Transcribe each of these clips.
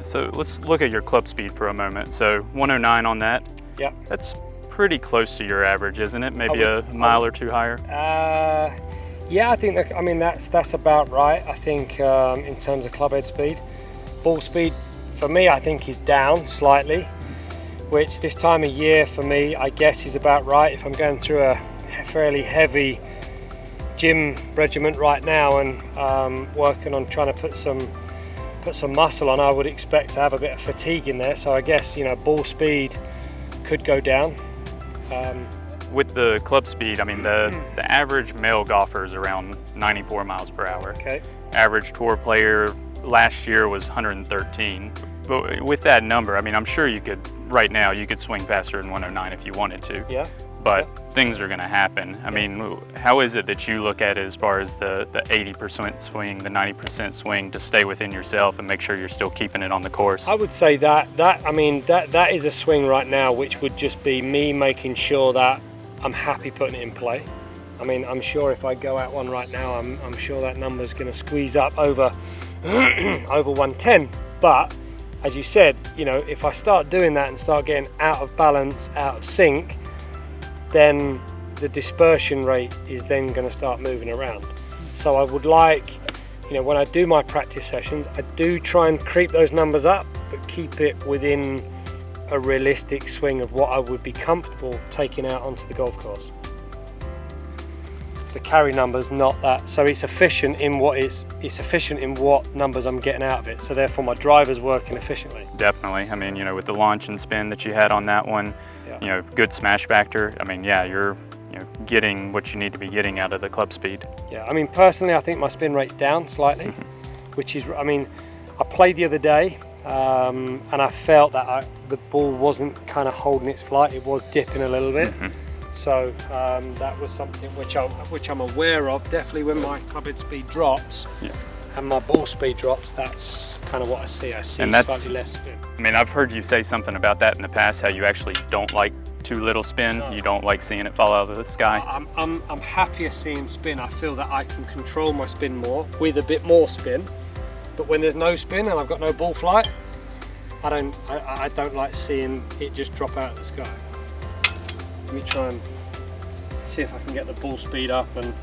So let's look at your club speed for a moment. So 109 on that. Yep. That's pretty close to your average, isn't it? Maybe a mile or two higher? Yeah, I think that, I mean, that's about right. I think in terms of club head speed. Ball speed, for me, I think is down slightly, which this time of year for me, I guess is about right. If I'm going through a fairly heavy gym regimen right now and working on trying to put some muscle on, I would expect to have a bit of fatigue in there. So I guess, you know, ball speed could go down. With the club speed, I mean, the average male golfer is around 94 miles per hour. Okay. Average tour player last year was 113. But with that number, I mean, I'm sure you could, right now, you could swing faster than 109 if you wanted to. Yeah. But things are going to happen. I mean, how is it that you look at it as far as the 80% swing, the 90% swing to stay within yourself and make sure you're still keeping it on the course? I would say that is a swing right now, which would just be me making sure that I'm happy putting it in play. I mean, I'm sure if I go out one right now, I'm sure that number's going to squeeze up over over 110. But as you said, you know, if I start doing that and start getting out of balance, out of sync, then the dispersion rate is then going to start moving around. So I would like, you know, when I do my practice sessions, I do try and creep those numbers up, but keep it within a realistic swing of what I would be comfortable taking out onto the golf course. The carry number's not that, so it's efficient in what numbers I'm getting out of it. So therefore my driver's working efficiently. Definitely. I mean, you know, with the launch and spin that you had on that one, you know, good smash factor. I mean, yeah, you're getting what you need to be getting out of the club speed. Yeah, I mean, personally, I think my spin rate's down slightly, which is, I mean, I played the other day and I felt that the ball wasn't kind of holding its flight. It was dipping a little bit. So that was something which I'm aware of. Definitely when my club head speed drops and my ball speed drops, that's kind of what I see. I see slightly less spin. I mean, I've heard you say something about that in the past, how you actually don't like too little spin. No. You don't like seeing it fall out of the sky. I'm happier seeing spin. I feel that I can control my spin more with a bit more spin. But when there's no spin and I've got no ball flight, I don't like seeing it just drop out of the sky. Let me try and see if I can get the ball speed up and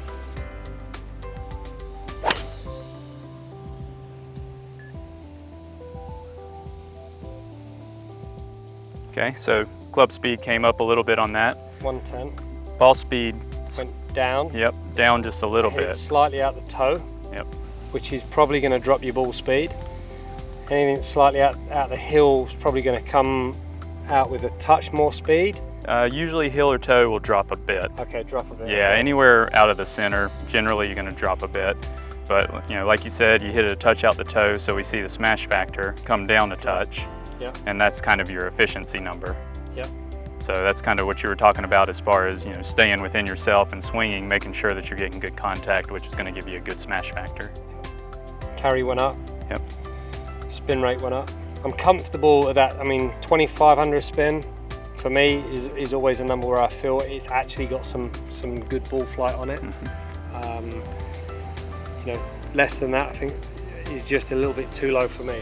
okay, so club speed came up a little bit on that. 110. Ball speed went down. Yep, down just a little bit. Slightly out the toe. Yep. Which is probably going to drop your ball speed. Anything slightly out the hill is probably going to come out with a touch more speed. Usually heel or toe will drop a bit. Okay, drop a bit. Yeah, okay. Anywhere out of the center, generally you're going to drop a bit. But you know, like you said, you hit a touch out the toe, so we see the smash factor come down a touch. Yeah. And that's kind of your efficiency number. Yeah. So that's kind of what you were talking about as far as, you know, staying within yourself and swinging, making sure that you're getting good contact, which is going to give you a good smash factor. Carry went up. Yep. Spin rate went up. I'm comfortable at that. I mean, 2,500 spin for me is always a number where I feel it's actually got some good ball flight on it. You know, less than that I think is just a little bit too low for me.